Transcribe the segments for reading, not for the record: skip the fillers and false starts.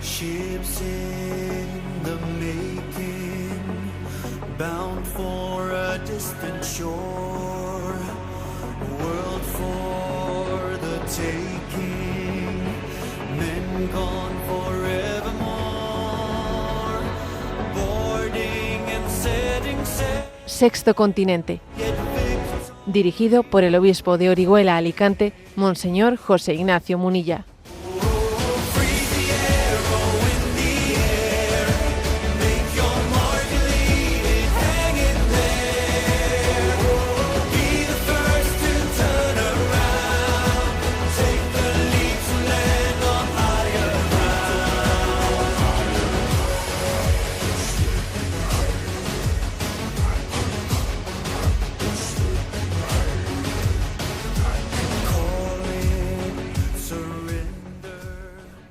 Ships in the making, bound for a distant shore, world for the taking, men gone forevermore, boarding and setting sail. Sexto Continente, dirigido por el obispo de Orihuela, Alicante, Monseñor José Ignacio Munilla.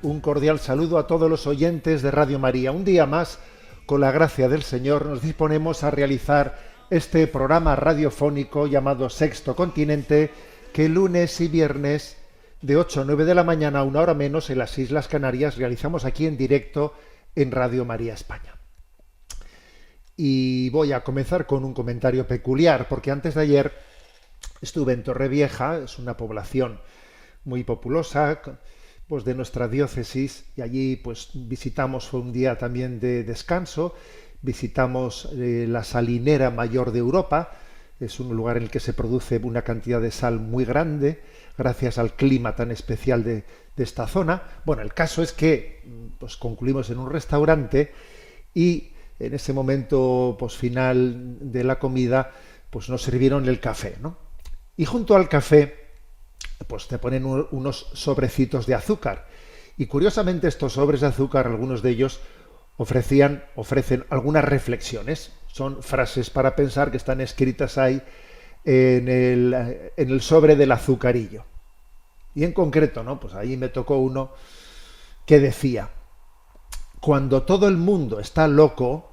Un cordial saludo a todos los oyentes de Radio María. Un día más, con la gracia del Señor, nos disponemos a realizar este programa radiofónico llamado Sexto Continente, que lunes y viernes de 8 a 9 de la mañana, a una hora menos, en las Islas Canarias, realizamos aquí en directo en Radio María España. Y voy a comenzar con un comentario peculiar, porque antes de ayer estuve en Torrevieja, es una población muy populosa, pues de nuestra diócesis, y allí pues visitamos, fue un día también de descanso, visitamos la salinera mayor de Europa. Es un lugar en el que se produce una cantidad de sal muy grande, gracias al clima tan especial de esta zona. Bueno, el caso es que pues concluimos en un restaurante y en ese momento pues final de la comida pues nos sirvieron el café, ¿no? Y junto al café pues te ponen unos sobrecitos de azúcar. Y curiosamente estos sobres de azúcar, algunos de ellos ofrecen algunas reflexiones. Son frases para pensar que están escritas ahí en el sobre del azucarillo. Y en concreto, ¿no? Pues ahí me tocó uno que decía: cuando todo el mundo está loco,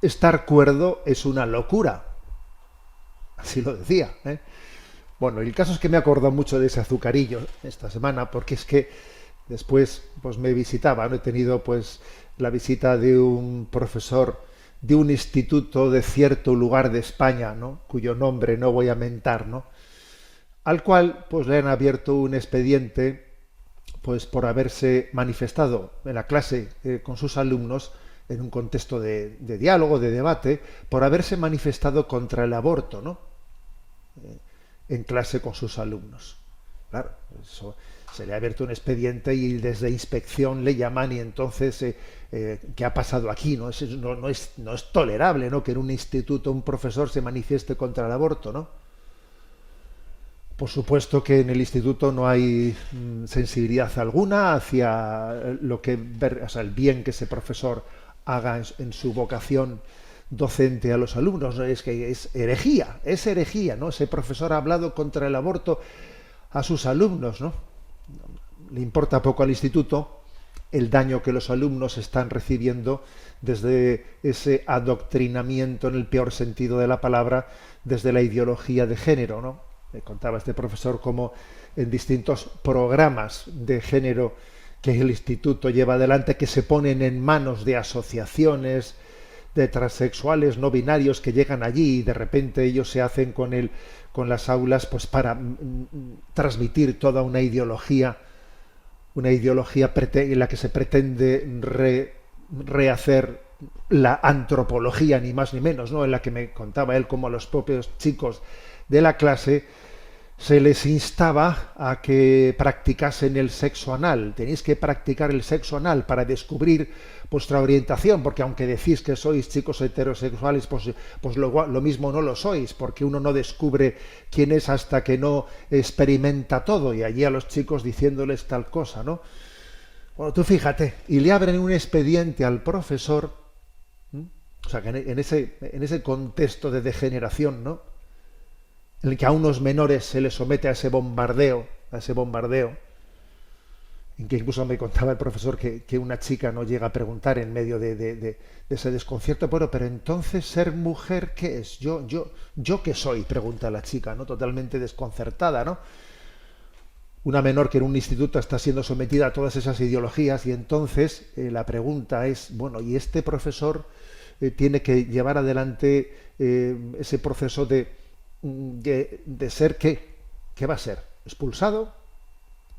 estar cuerdo es una locura. Así lo decía, ¿eh? Bueno, el caso es que me he acordado mucho de ese azucarillo esta semana, porque es que después pues me visitaba, ¿no? He tenido pues la visita de un profesor de un instituto de cierto lugar de España, ¿no? Cuyo nombre no voy a mentar, ¿no? Al cual pues le han abierto un expediente pues por haberse manifestado en la clase con sus alumnos en un contexto de diálogo, de debate, por haberse manifestado contra el aborto, ¿no? En clase con sus alumnos. Claro, eso, se le ha abierto un expediente y desde inspección le llaman y entonces ¿qué ha pasado aquí? No es tolerable, ¿no? Que en un instituto un profesor se manifieste contra el aborto, ¿no? Por supuesto que en el instituto no hay sensibilidad alguna hacia lo que o sea, el bien que ese profesor haga en su vocación docente a los alumnos. Es que es herejía, ¿no? Ese profesor ha hablado contra el aborto a sus alumnos, ¿no? Le importa poco al instituto el daño que los alumnos están recibiendo desde ese adoctrinamiento, en el peor sentido de la palabra, desde la ideología de género, ¿no? Me contaba este profesor cómo en distintos programas de género que el instituto lleva adelante, que se ponen en manos de asociaciones de transexuales no binarios que llegan allí y de repente ellos se hacen con las aulas pues para transmitir toda una ideología en la que se pretende rehacer la antropología, ni más ni menos, ¿no? En la que me contaba él como a los propios chicos de la clase se les instaba a que practicasen el sexo anal. Tenéis que practicar el sexo anal para descubrir vuestra orientación, porque aunque decís que sois chicos heterosexuales, pues lo mismo no lo sois, porque uno no descubre quién es hasta que no experimenta todo, y allí a los chicos diciéndoles tal cosa, ¿no? Bueno, tú fíjate, y le abren un expediente al profesor, o sea, que en ese contexto de degeneración, ¿no? En el que a unos menores se les somete a ese bombardeo, en que incluso me contaba el profesor que una chica no llega a preguntar en medio de ese desconcierto: bueno, pero entonces ser mujer, ¿qué es? ¿Yo qué soy?, pregunta la chica, ¿no? Totalmente desconcertada, ¿no? una menor que en un instituto está siendo sometida a todas esas ideologías y entonces la pregunta es, bueno, ¿y este profesor tiene que llevar adelante ese proceso de ser qué? ¿Qué va a ser? ¿Expulsado?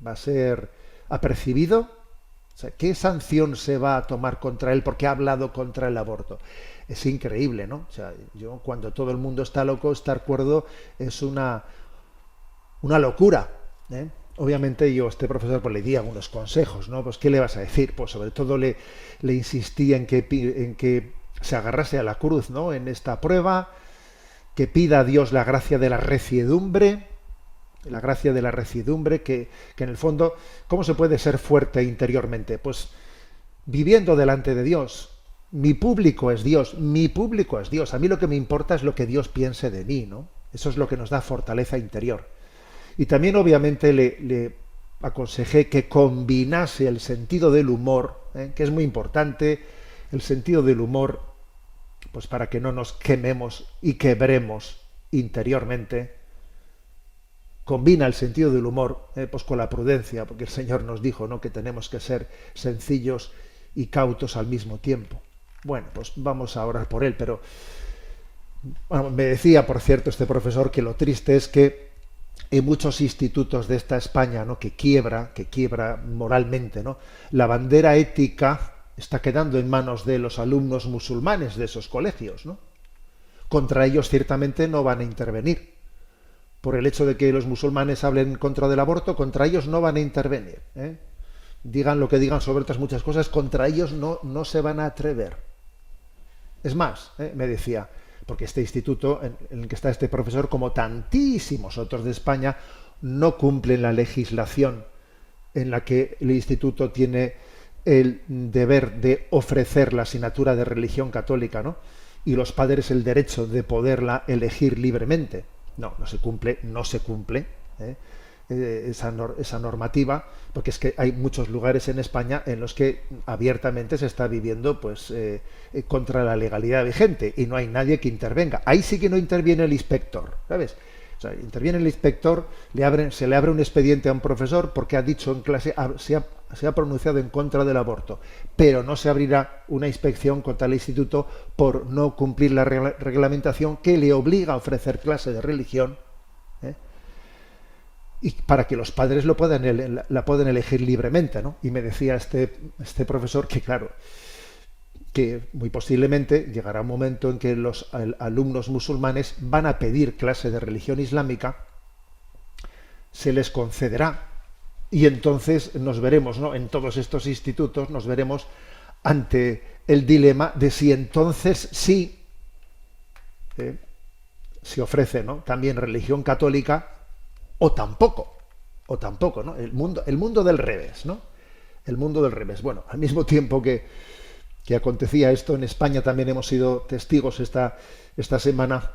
¿Va a ser apercibido? O sea, ¿qué sanción se va a tomar contra él porque ha hablado contra el aborto? Es increíble, ¿no? O sea, yo cuando todo el mundo está loco, estar cuerdo es una locura, ¿eh? Obviamente yo a este profesor pues le di algunos consejos, ¿no? Pues ¿qué le vas a decir? Pues sobre todo le insistí en que se agarrase a la cruz, ¿no? En esta prueba, que pida a Dios la gracia de la reciedumbre, que en el fondo, ¿cómo se puede ser fuerte interiormente? Pues viviendo delante de Dios. Mi público es Dios. A mí lo que me importa es lo que Dios piense de mí, ¿no? Eso es lo que nos da fortaleza interior. Y también obviamente le aconsejé que combinase el sentido del humor, que es muy importante, el sentido del humor, pues para que no nos quememos y quebremos interiormente. Combina el sentido del humor pues con la prudencia, porque el Señor nos dijo, ¿no?, que tenemos que ser sencillos y cautos al mismo tiempo. Bueno, pues vamos a orar por él, pero bueno, me decía, por cierto, este profesor que lo triste es que en muchos institutos de esta España, ¿no?, que quiebra moralmente, ¿no?, la bandera ética está quedando en manos de los alumnos musulmanes de esos colegios, ¿no? Contra ellos ciertamente no van a intervenir. Por el hecho de que los musulmanes hablen en contra del aborto, contra ellos no van a intervenir, ¿eh? Digan lo que digan sobre otras muchas cosas, contra ellos no se van a atrever. Es más, me decía, porque este instituto en el que está este profesor, como tantísimos otros de España, no cumplen la legislación en la que el instituto tiene el deber de ofrecer la asignatura de religión católica, ¿no? Y los padres el derecho de poderla elegir libremente. No se cumple esa normativa, porque es que hay muchos lugares en España en los que abiertamente se está viviendo pues contra la legalidad vigente y no hay nadie que intervenga. Ahí sí que no interviene el inspector, ¿sabes? O sea, interviene el inspector, se le abre un expediente a un profesor porque ha dicho en clase, se ha pronunciado en contra del aborto, pero no se abrirá una inspección contra el instituto por no cumplir la reglamentación que le obliga a ofrecer clase de religión, y para que los padres la puedan elegir libremente, ¿no? Y me decía este profesor que, claro, que muy posiblemente llegará un momento en que los alumnos musulmanes van a pedir clase de religión islámica, se les concederá, y entonces nos veremos, ¿no?, en todos estos institutos nos veremos ante el dilema de si entonces sí se ofrece, ¿no?, también religión católica o tampoco, ¿no? El mundo del revés, ¿no? El mundo del revés. Bueno, al mismo tiempo que acontecía esto, en España también hemos sido testigos esta semana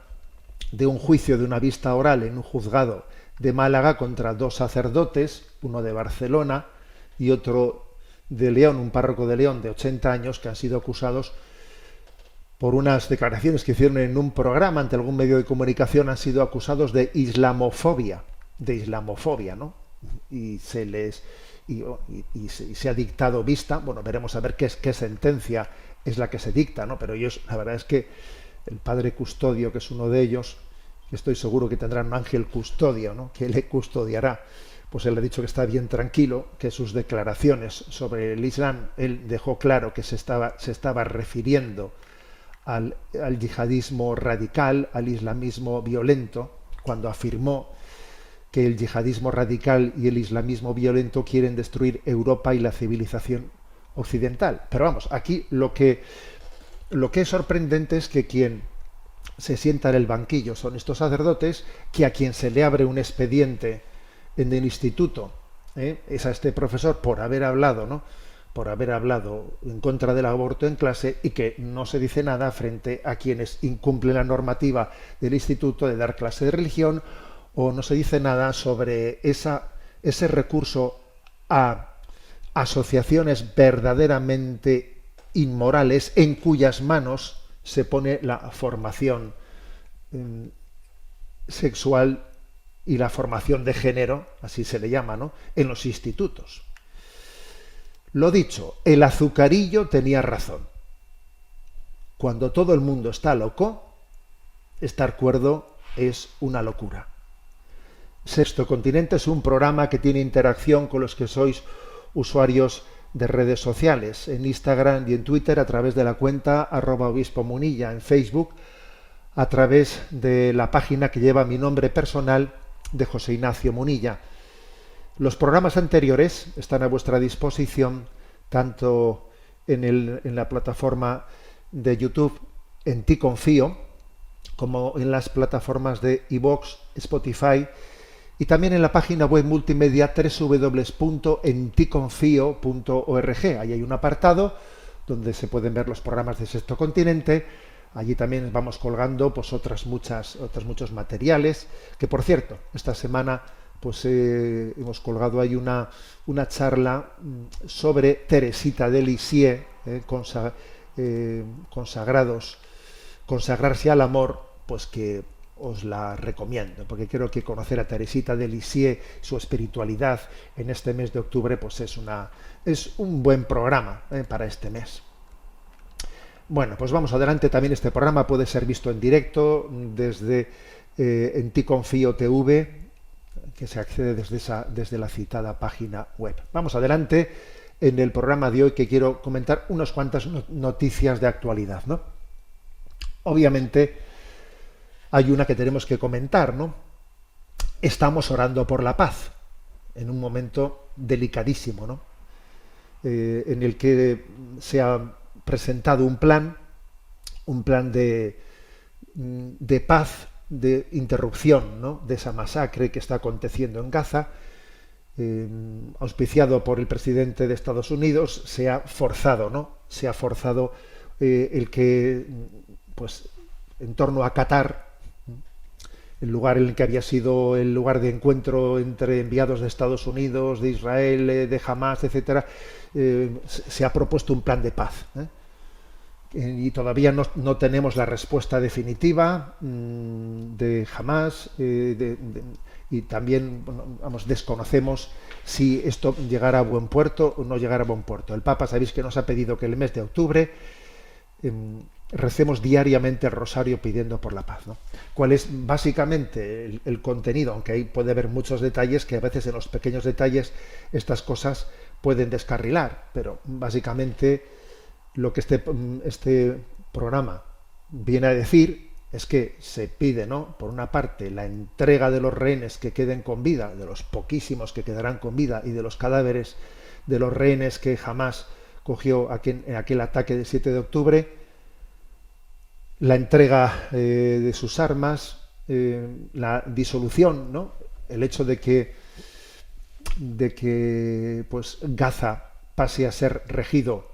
de un juicio, de una vista oral en un juzgado de Málaga contra dos sacerdotes, uno de Barcelona y otro de León, un párroco de León de 80 años, que han sido acusados por unas declaraciones que hicieron en un programa ante algún medio de comunicación, han sido acusados de islamofobia, ¿no? Y se ha dictado vista. Bueno, veremos a ver qué sentencia es la que se dicta, ¿no? Pero ellos, la verdad es que el padre custodio, que es uno de ellos, estoy seguro que tendrá un ángel custodio, ¿no?, que le custodiará. Pues él ha dicho que está bien tranquilo, que sus declaraciones sobre el Islam, él dejó claro que se estaba refiriendo al yihadismo radical, al islamismo violento, cuando afirmó que el yihadismo radical y el islamismo violento quieren destruir Europa y la civilización occidental. Pero vamos, aquí lo que es sorprendente es que quien se sienta en el banquillo son estos sacerdotes, que a quien se le abre un expediente en el instituto es a este profesor por haber hablado, ¿no?, por haber hablado en contra del aborto en clase, y que no se dice nada frente a quienes incumplen la normativa del instituto de dar clase de religión, o no se dice nada sobre ese recurso a asociaciones verdaderamente inmorales en cuyas manos se pone la formación sexual y la formación de género, así se le llama, ¿no?, en los institutos. Lo dicho, el azucarillo tenía razón. Cuando todo el mundo está loco, estar cuerdo es una locura. Sexto Continente es un programa que tiene interacción con los que sois usuarios de redes sociales, en Instagram y en Twitter a través de la cuenta @obispomunilla, en Facebook a través de la página que lleva mi nombre personal de José Ignacio Munilla. Los programas anteriores están a vuestra disposición tanto en la plataforma de YouTube En Ti Confío, como en las plataformas de iVoox, Spotify y también en la página web multimedia www.enticonfio.org. Ahí hay un apartado donde se pueden ver los programas de Sexto Continente. Allí también vamos colgando pues otros muchos materiales, que por cierto, esta semana pues hemos colgado ahí una charla sobre Teresita de Lisieux, consagrarse al amor, pues que os la recomiendo, porque creo que conocer a Teresita de Lisieux, su espiritualidad en este mes de octubre, pues es un buen programa para este mes. Bueno, pues vamos adelante. También este programa puede ser visto en directo desde En Ti Confío TV, que se accede desde la citada página web. Vamos adelante en el programa de hoy, que quiero comentar unas cuantas noticias de actualidad, ¿no? Obviamente hay una que tenemos que comentar, ¿no? Estamos orando por la paz en un momento delicadísimo, ¿no? En el que se ha presentado un plan de paz, de interrupción, ¿no?, de esa masacre que está aconteciendo en Gaza, auspiciado por el presidente de Estados Unidos. Se ha forzado, ¿no? Se ha forzado el que, pues, en torno a Qatar, el lugar en el que había sido el lugar de encuentro entre enviados de Estados Unidos, de Israel, de Hamás, etcétera, se ha propuesto un plan de paz. Y todavía no tenemos la respuesta definitiva de Hamás, y también, desconocemos si esto llegará a buen puerto o no llegará a buen puerto. El Papa, sabéis que nos ha pedido que el mes de octubre recemos diariamente el rosario pidiendo por la paz, ¿no? ¿Cuál es básicamente el contenido? Aunque ahí puede haber muchos detalles, que a veces en los pequeños detalles estas cosas pueden descarrilar, pero básicamente lo que este programa viene a decir es que se pide, ¿no?, por una parte, la entrega de los rehenes que queden con vida, de los poquísimos que quedarán con vida, y de los cadáveres de los rehenes que jamás cogió en aquel ataque del 7 de octubre, la entrega de sus armas, la disolución, ¿no?, el hecho de que pues Gaza pase a ser regido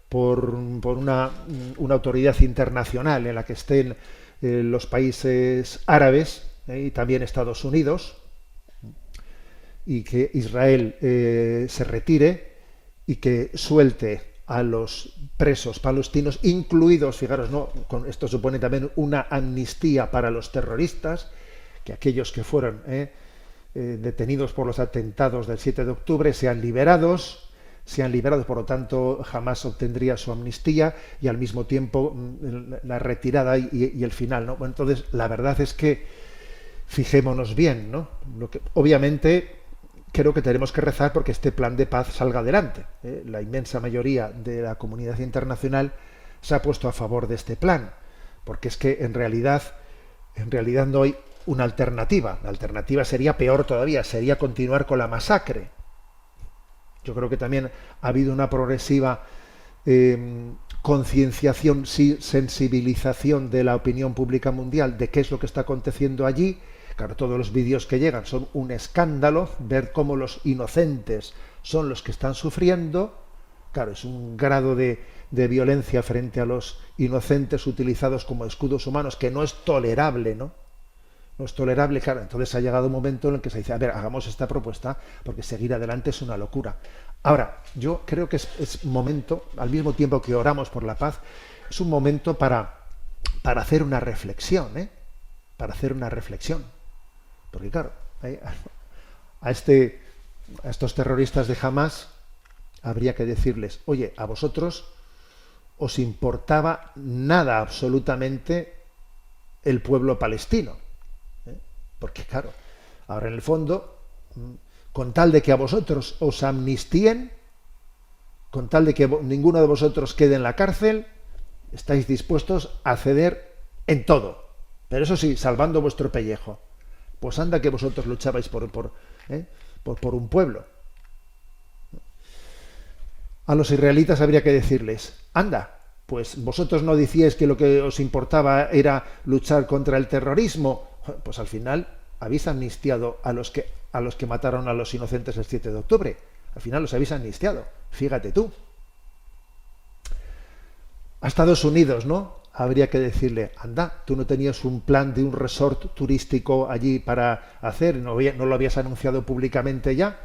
por una autoridad internacional en la que estén los países árabes y también Estados Unidos, y que Israel se retire y que suelte a los presos palestinos, incluidos, fijaros, ¿no?, esto supone también una amnistía para los terroristas, que aquellos que fueron detenidos por los atentados del 7 de octubre sean liberados, por lo tanto jamás obtendría su amnistía, y al mismo tiempo la retirada y el final, ¿no? Bueno, entonces la verdad es que fijémonos bien, ¿no? Obviamente creo que tenemos que rezar porque este plan de paz salga adelante. La inmensa mayoría de la comunidad internacional se ha puesto a favor de este plan, porque es que en realidad no hay una alternativa. La alternativa sería peor todavía, sería continuar con la masacre. Yo creo que también ha habido una progresiva concienciación, sensibilización de la opinión pública mundial de qué es lo que está aconteciendo allí. Claro, todos los vídeos que llegan son un escándalo, ver cómo los inocentes son los que están sufriendo. Claro, es un grado de violencia frente a los inocentes utilizados como escudos humanos que no es tolerable, ¿no? No es tolerable, claro. Entonces ha llegado un momento en el que se dice, a ver, hagamos esta propuesta, porque seguir adelante es una locura. Ahora, yo creo que es momento, al mismo tiempo que oramos por la paz, es un momento para hacer una reflexión, para hacer una reflexión. Porque claro, ¿eh? A estos terroristas de Hamás habría que decirles, oye, a vosotros os importaba nada absolutamente el pueblo palestino. ¿Eh? Porque claro, ahora en el fondo, con tal de que a vosotros os amnistíen, con tal de que ninguno de vosotros quede en la cárcel, estáis dispuestos a ceder en todo. Pero eso sí, salvando vuestro pellejo. Pues anda que vosotros luchabais por un pueblo. A los israelitas habría que decirles, anda, pues vosotros no decíais que lo que os importaba era luchar contra el terrorismo. Pues al final habéis amnistiado a los que mataron a los inocentes el 7 de octubre. Al final los habéis amnistiado. Fíjate tú. A Estados Unidos, ¿no? Habría que decirle, anda, tú no tenías un plan de un resort turístico allí para hacer, no lo habías anunciado públicamente ya.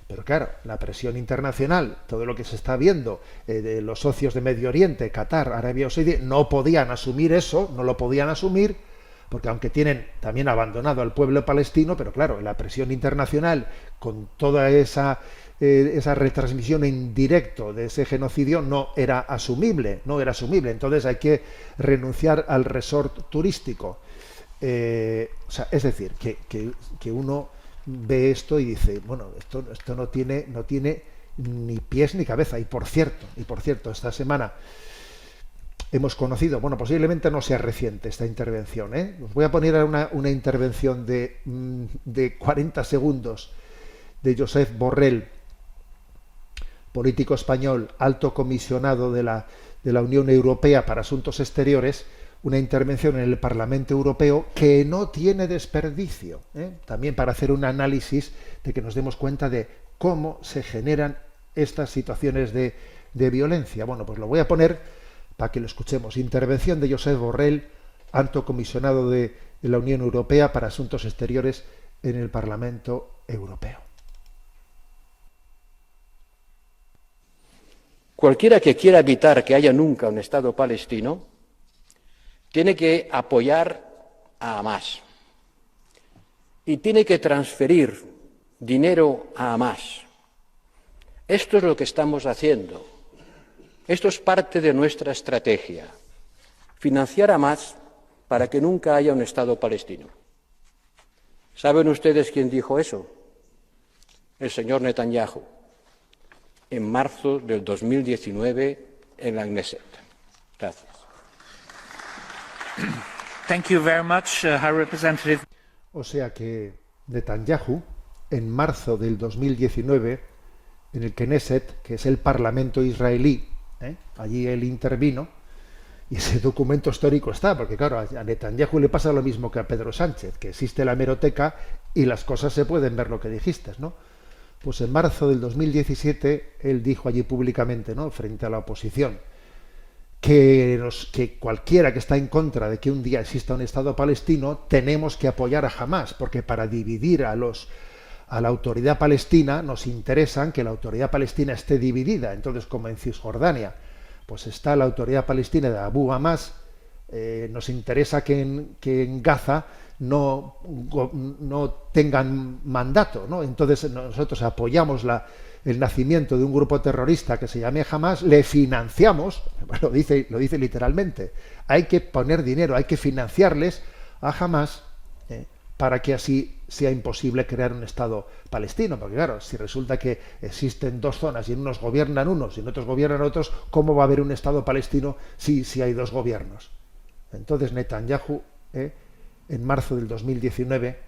Pero claro, la presión internacional, todo lo que se está viendo de los socios de Medio Oriente, Qatar, Arabia Saudí, no podían asumir eso, no lo podían asumir, porque aunque tienen también abandonado al pueblo palestino, pero claro, la presión internacional con toda esa retransmisión en directo de ese genocidio no era asumible. Entonces hay que renunciar al resort turístico. Es decir, que uno ve esto y dice, bueno, esto no tiene ni pies ni cabeza. Y por cierto, esta semana hemos conocido, bueno, posiblemente no sea reciente esta intervención, ¿eh? Os voy a poner una intervención de 40 segundos de Josep Borrell, político español, alto comisionado de la Unión Europea para Asuntos Exteriores, una intervención en el Parlamento Europeo que no tiene desperdicio, ¿eh? También para hacer un análisis de que nos demos cuenta de cómo se generan estas situaciones de violencia. Bueno, pues lo voy a poner para que lo escuchemos. Intervención de Josep Borrell, alto comisionado de la Unión Europea para Asuntos Exteriores en el Parlamento Europeo. Cualquiera que quiera evitar que haya nunca un Estado palestino tiene que apoyar a Hamás y tiene que transferir dinero a Hamás. Esto es lo que estamos haciendo. Esto es parte de nuestra estrategia. Financiar a Hamás para que nunca haya un Estado palestino. ¿Saben ustedes quién dijo eso? El señor Netanyahu, en marzo del 2019 en la Knesset. Gracias. Thank you very much, High Representative. O sea que Netanyahu, en marzo del 2019, en el Knesset, que es el Parlamento israelí, allí él intervino, y ese documento histórico está, porque claro, a Netanyahu le pasa lo mismo que a Pedro Sánchez, que existe la hemeroteca y las cosas se pueden ver lo que dijiste, ¿no? Pues en marzo del 2017 él dijo allí públicamente, ¿no?, frente a la oposición, que cualquiera que está en contra de que un día exista un Estado palestino tenemos que apoyar a Hamás, porque para dividir a la autoridad palestina nos interesa que la autoridad palestina esté dividida. Entonces, como en Cisjordania pues está la autoridad palestina de Abu Hamás, nos interesa que en Gaza no tengan mandato, ¿no? Entonces nosotros apoyamos el nacimiento de un grupo terrorista que se llame Hamás, le financiamos, lo dice literalmente, hay que poner dinero, hay que financiarles a Hamás para que así sea imposible crear un Estado palestino, porque claro, si resulta que existen dos zonas y en unos gobiernan unos y en otros gobiernan otros, ¿cómo va a haber un Estado palestino si hay dos gobiernos? Entonces Netanyahu, en marzo del 2019,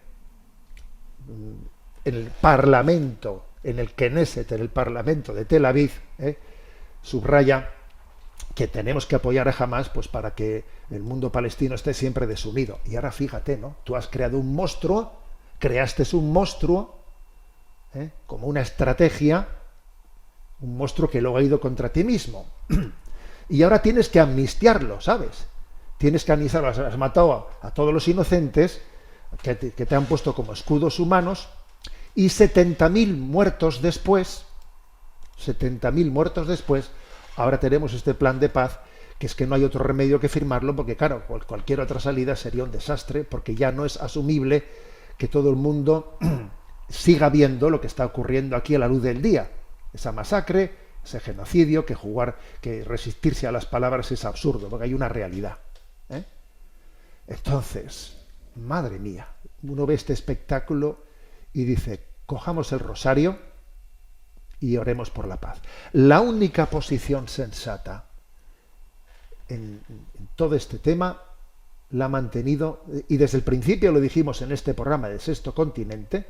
en el Parlamento, en el Knesset, en el Parlamento de Tel Aviv, subraya que tenemos que apoyar a Hamás pues para que el mundo palestino esté siempre desunido. Y ahora fíjate, ¿no? Tú has creado un monstruo, creaste un monstruo, como una estrategia, un monstruo que luego ha ido contra ti mismo. Y ahora tienes que amnistiarlo, ¿sabes? Tienes que amnistiarlo. Has matado a todos los inocentes que te han puesto como escudos humanos, y 70.000 muertos después, ahora tenemos este plan de paz, que es que no hay otro remedio que firmarlo, porque claro, cualquier otra salida sería un desastre, porque ya no es asumible que todo el mundo siga viendo lo que está ocurriendo aquí a la luz del día. Esa masacre, ese genocidio, que resistirse a las palabras es absurdo, porque hay una realidad. Entonces, madre mía, uno ve este espectáculo y dice, cojamos el rosario y oremos por la paz. La única posición sensata en todo este tema la ha mantenido, y desde el principio lo dijimos en este programa de Sexto Continente,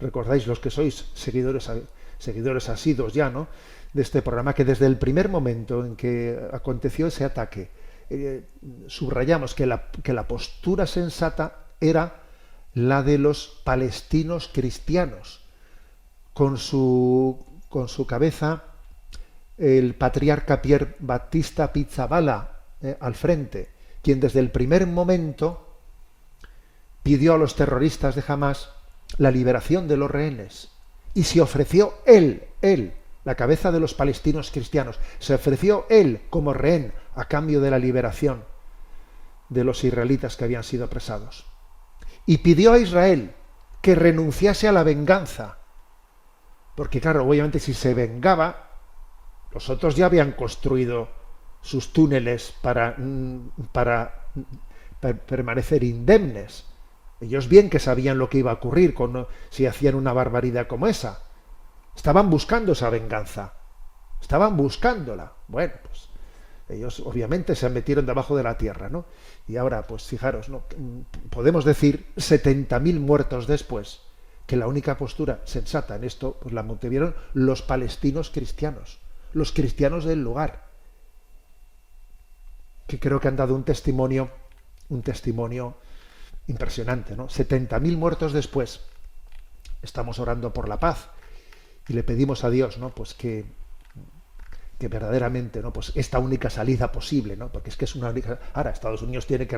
recordáis los que sois seguidores asiduos ya, ¿no?, de este programa, que desde el primer momento en que aconteció ese ataque, subrayamos que la postura sensata era la de los palestinos cristianos, con su cabeza el patriarca Pier Battista Pizzaballa al frente, quien desde el primer momento pidió a los terroristas de Hamás la liberación de los rehenes, y se ofreció él, la cabeza de los palestinos cristianos, se ofreció él como rehén a cambio de la liberación de los israelitas que habían sido apresados. Y pidió a Israel que renunciase a la venganza, porque claro, obviamente si se vengaba, los otros ya habían construido sus túneles para permanecer indemnes. Ellos bien que sabían lo que iba a ocurrir si hacían una barbaridad como esa. Estaban buscando esa venganza. Estaban buscándola. Bueno, pues ellos obviamente se metieron debajo de la tierra, ¿no? Y ahora, pues fijaros, ¿no?, podemos decir 70.000 muertos después, que la única postura sensata en esto pues la mantuvieron los palestinos cristianos, los cristianos del lugar, que creo que han dado un testimonio impresionante, ¿no? 70.000 muertos después, estamos orando por la paz y le pedimos a Dios, ¿no?, pues que verdaderamente, ¿no?, pues esta única salida posible, ¿no?, porque es que es una única. Ahora Estados Unidos tiene que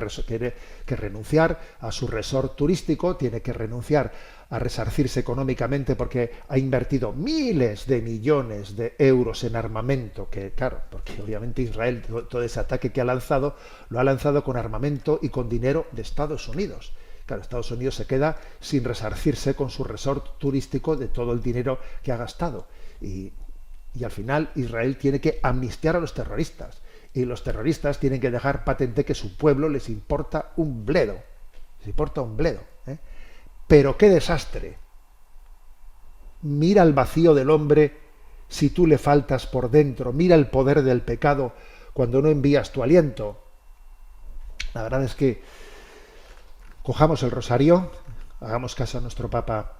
renunciar a su resort turístico, tiene que renunciar a resarcirse económicamente porque ha invertido miles de millones de euros en armamento, que claro, porque obviamente Israel todo ese ataque que ha lanzado, lo ha lanzado con armamento y con dinero de Estados Unidos. Claro, Estados Unidos se queda sin resarcirse con su resort turístico de todo el dinero que ha gastado. Y al final Israel tiene que amnistiar a los terroristas. Y los terroristas tienen que dejar patente que su pueblo les importa un bledo. Les importa un bledo. Pero qué desastre. Mira el vacío del hombre si tú le faltas por dentro. Mira el poder del pecado cuando no envías tu aliento. La verdad es que cojamos el rosario, hagamos caso a nuestro Papa,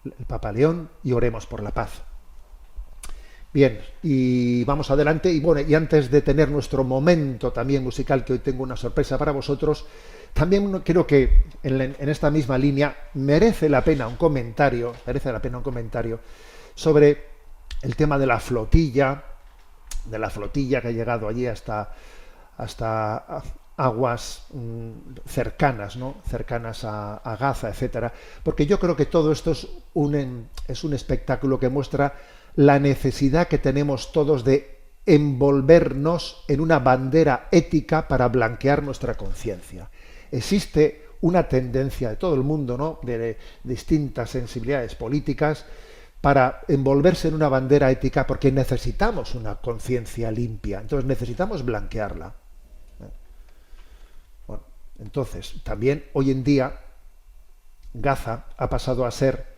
el Papa León, y oremos por la paz. Bien, y vamos adelante, y bueno, y antes de tener nuestro momento también musical, que hoy tengo una sorpresa para vosotros, también creo que en esta misma línea merece la pena un comentario sobre el tema de la flotilla que ha llegado allí hasta aguas cercanas, ¿no?, cercanas a Gaza, etcétera, porque yo creo que todo esto es un espectáculo que muestra la necesidad que tenemos todos de envolvernos en una bandera ética para blanquear nuestra conciencia. Existe una tendencia de todo el mundo, ¿no?, de distintas sensibilidades políticas, para envolverse en una bandera ética, porque necesitamos una conciencia limpia, entonces necesitamos blanquearla. Bueno, entonces, también hoy en día Gaza ha pasado a ser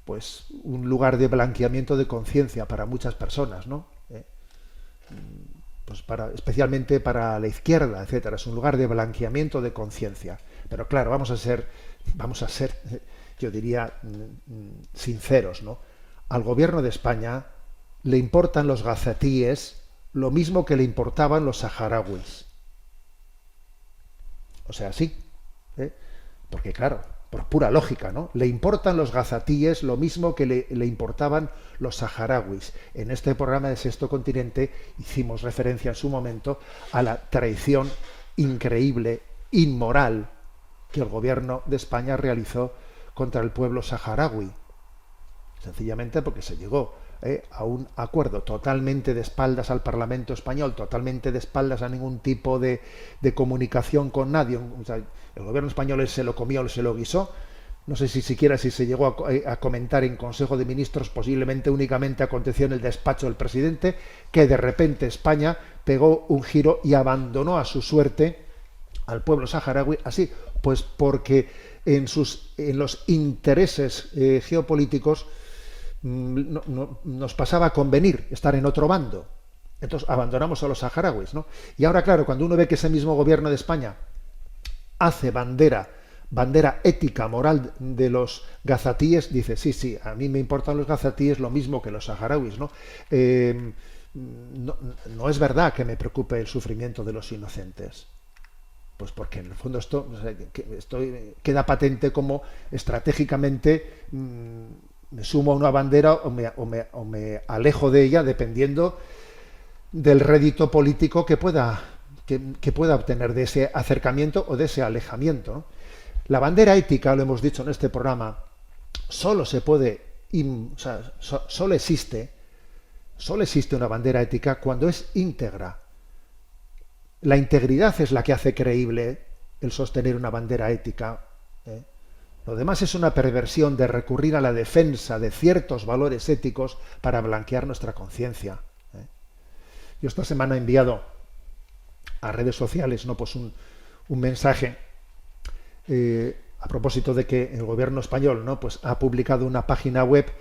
pues un lugar de blanqueamiento de conciencia para muchas personas, ¿no? Pues especialmente para la izquierda, etcétera. Es un lugar de blanqueamiento de conciencia. Pero claro, vamos a ser, yo diría, sinceros, ¿no? Al gobierno de España le importan los gazatíes lo mismo que le importaban los saharauis. O sea, sí, porque claro, por pura lógica, ¿no? Le importan los gazatíes lo mismo que le importaban los saharauis. En este programa de Sexto Continente hicimos referencia en su momento a la traición increíble, inmoral, que el gobierno de España realizó contra el pueblo saharaui. Sencillamente porque se llegó a un acuerdo totalmente de espaldas al Parlamento español, totalmente de espaldas a ningún tipo de comunicación con nadie. O sea, el gobierno español se lo comió, se lo guisó, No sé si siquiera si se llegó a comentar en Consejo de Ministros, posiblemente únicamente aconteció en el despacho del presidente, que de repente España pegó un giro y abandonó a su suerte al pueblo saharaui, así, pues porque en los intereses geopolíticos nos pasaba a convenir estar en otro bando. Entonces abandonamos a los saharauis, ¿no? Y ahora, claro, cuando uno ve que ese mismo gobierno de España hace bandera ética, moral de los gazatíes, dice, sí, a mí me importan los gazatíes lo mismo que los saharauis, ¿no? No es verdad que me preocupe el sufrimiento de los inocentes. Pues porque en el fondo esto queda patente como estratégicamente me sumo a una bandera o me alejo de ella dependiendo del rédito político que pueda obtener de ese acercamiento o de ese alejamiento, ¿no? La bandera ética, lo hemos dicho en este programa, solo existe una bandera ética cuando es íntegra. La integridad es la que hace creíble el sostener una bandera ética. Lo demás es una perversión de recurrir a la defensa de ciertos valores éticos para blanquear nuestra conciencia. Yo esta semana he enviado a redes sociales, ¿no?, pues un mensaje a propósito de que el gobierno español, ¿no?, pues ha publicado una página web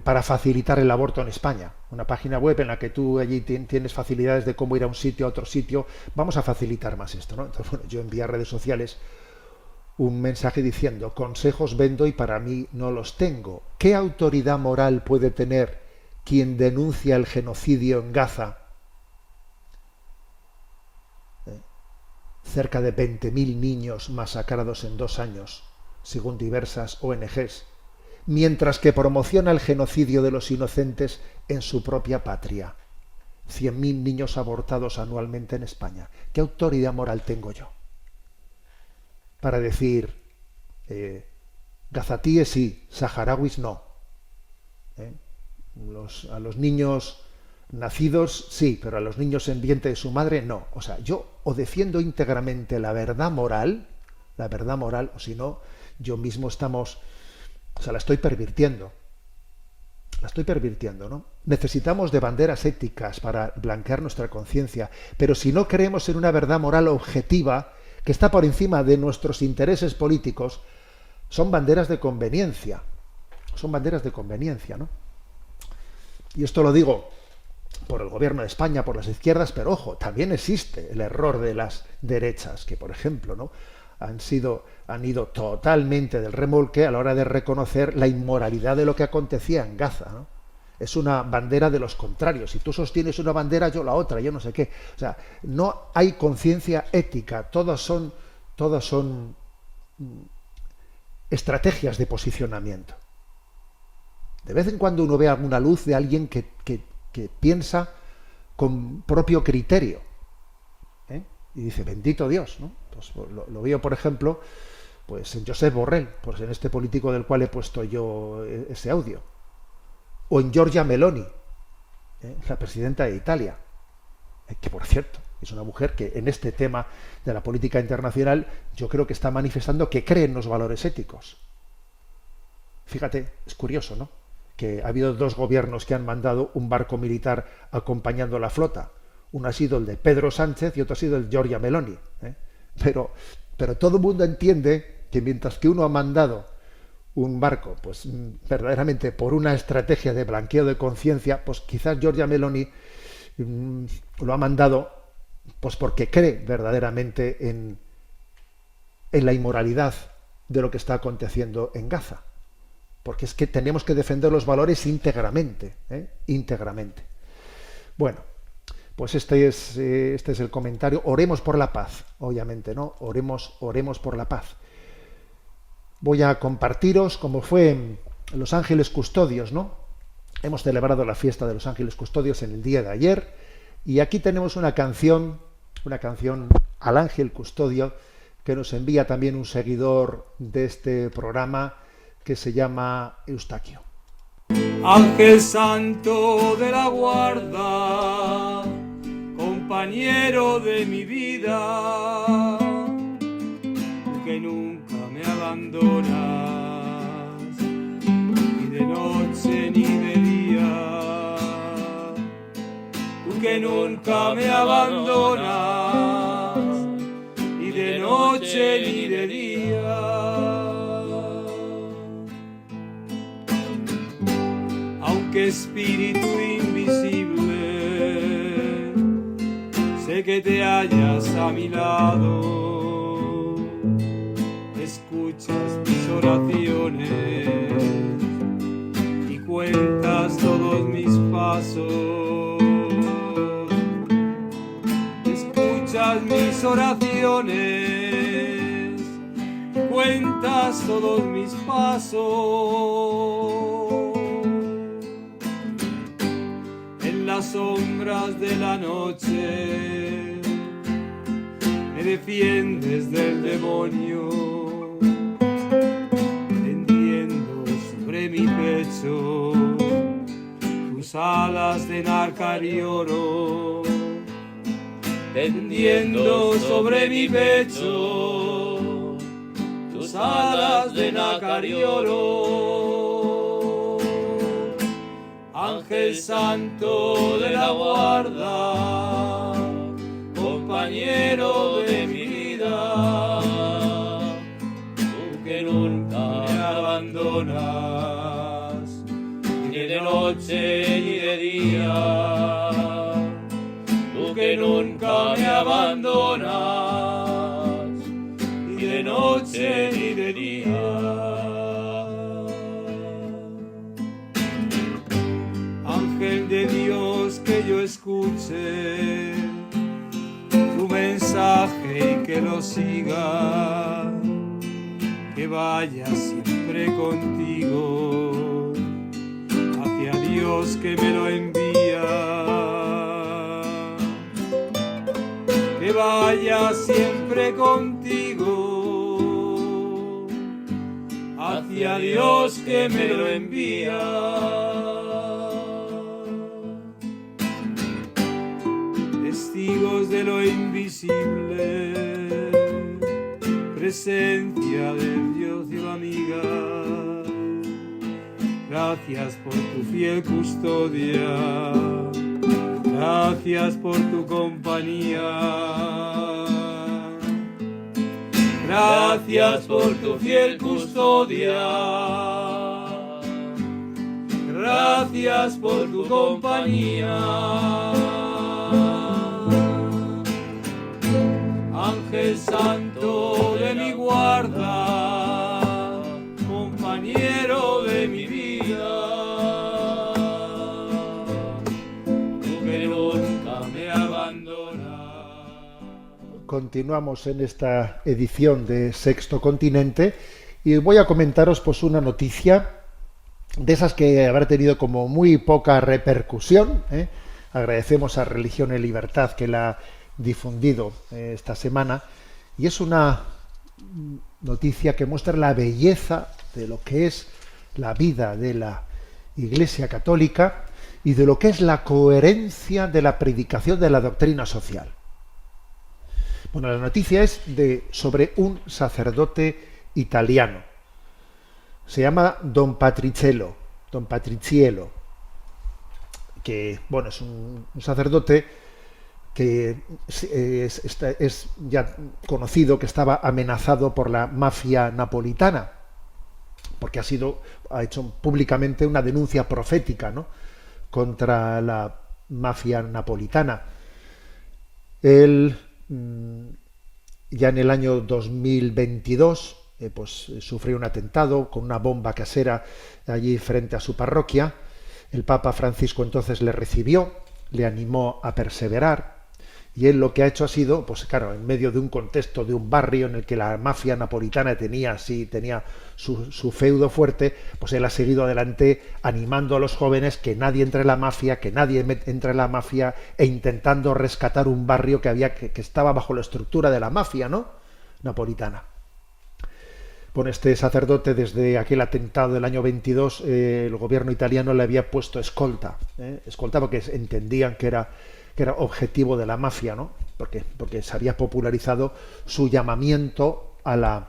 para facilitar el aborto en España. Una página web en la que tú allí tienes facilidades de cómo ir a un sitio, a otro sitio. Vamos a facilitar más esto, ¿no? Entonces, bueno, yo envié a redes sociales un mensaje diciendo: consejos vendo y para mí no los tengo. ¿Qué autoridad moral puede tener quien denuncia el genocidio en Gaza? Cerca de 20.000 niños masacrados en 2 años, según diversas ONGs, mientras que promociona el genocidio de los inocentes en su propia patria. 100.000 niños abortados anualmente en España. ¿Qué autoridad moral tengo yo para decir gazatíes sí, saharauis no? A los niños nacidos sí, pero a los niños en vientre de su madre no. O sea, yo o defiendo íntegramente la verdad moral, o si no, yo mismo la estoy pervirtiendo. ¿No? Necesitamos de banderas éticas para blanquear nuestra conciencia, pero si no creemos en una verdad moral objetiva que está por encima de nuestros intereses políticos, son banderas de conveniencia. ¿No? Y esto lo digo por el gobierno de España, por las izquierdas, pero ojo, también existe el error de las derechas, que por ejemplo, ¿no?, han ido totalmente del remolque a la hora de reconocer la inmoralidad de lo que acontecía en Gaza, ¿no? Es una bandera de los contrarios. Si tú sostienes una bandera, yo la otra, yo no sé qué. O sea, no hay conciencia ética. Todas son estrategias de posicionamiento. De vez en cuando uno ve alguna luz de alguien que piensa con propio criterio, y dice, bendito Dios, ¿no? Pues lo veo, por ejemplo, pues en Josep Borrell, pues en este político del cual he puesto yo ese audio, o en Giorgia Meloni, la presidenta de Italia, que por cierto es una mujer que en este tema de la política internacional yo creo que está manifestando que cree en los valores éticos. Fíjate, es curioso, ¿no?, que ha habido 2 gobiernos que han mandado un barco militar acompañando la flota. Uno ha sido el de Pedro Sánchez y otro ha sido el de Giorgia Meloni. Pero todo el mundo entiende que mientras que uno ha mandado un barco, pues verdaderamente por una estrategia de blanqueo de conciencia, pues quizás Giorgia Meloni lo ha mandado pues porque cree verdaderamente en la inmoralidad de lo que está aconteciendo en Gaza. Porque es que tenemos que defender los valores íntegramente. Bueno, pues este es el comentario. Oremos por la paz, obviamente, ¿no? Oremos por la paz. Voy a compartiros cómo fue en Los Ángeles Custodios, ¿no? Hemos celebrado la fiesta de Los Ángeles Custodios en el día de ayer, y aquí tenemos una canción al Ángel Custodio que nos envía también un seguidor de este programa, que se llama Eustaquio. Ángel santo de la guarda, compañero de mi vida, que nunca me abandona. abandonas, ni de noche ni de día, tú que nunca me abandonas, ni de noche ni de día. Aunque espíritu invisible, sé que te hallas a mi lado, escuchas mis oraciones y cuentas todos mis pasos. Escuchas mis oraciones, cuentas todos mis pasos. En las sombras de la noche me defiendes del demonio, tendiendo sobre mi pecho tus alas de nácar y oro, tendiendo sobre mi pecho tus alas de nácar y oro. Ángel santo de la guarda, compañero de mi vida, tú que nunca me abandonas, ni de noche ni de día, tú que nunca me abandonas, ni de noche ni de día. Ángel de Dios, que yo escuche tu mensaje y que lo siga, que vaya siempre contigo hacia Dios que me lo envía, que vaya siempre contigo hacia Dios que me lo envía. Testigos de lo invisible, presencia del Dios y la amiga, gracias por tu fiel custodia, gracias por tu compañía, gracias por tu fiel custodia, gracias por tu compañía. Ángel santo de mi guarda, compañero de mi vida, tú que nunca me abandonas. Continuamos en esta edición de Sexto Continente y voy a comentaros pues una noticia de esas que habrá tenido como muy poca repercusión, ¿eh? Agradecemos a Religión y Libertad que la difundido esta semana, y es una noticia que muestra la belleza de lo que es la vida de la Iglesia Católica y de lo que es la coherencia de la predicación de la doctrina social. Bueno, la noticia es sobre un sacerdote italiano. Se llama Don Patriciello, que bueno, es un sacerdote que es ya conocido que estaba amenazado por la mafia napolitana, porque ha hecho públicamente una denuncia profética, ¿no?, contra la mafia napolitana. Él ya en el año 2022 sufrió un atentado con una bomba casera allí frente a su parroquia. El Papa Francisco entonces le recibió, le animó a perseverar. Y él lo que ha hecho ha sido, pues claro, en medio de un contexto de un barrio en el que la mafia napolitana tenía su feudo fuerte, pues él ha seguido adelante animando a los jóvenes que nadie entre en la mafia, e intentando rescatar un barrio que estaba bajo la estructura de la mafia, ¿no?, napolitana. Bueno, este sacerdote, desde aquel atentado del año 22, el gobierno italiano le había puesto escolta porque entendían que era objetivo de la mafia, ¿no? Porque se había popularizado su llamamiento a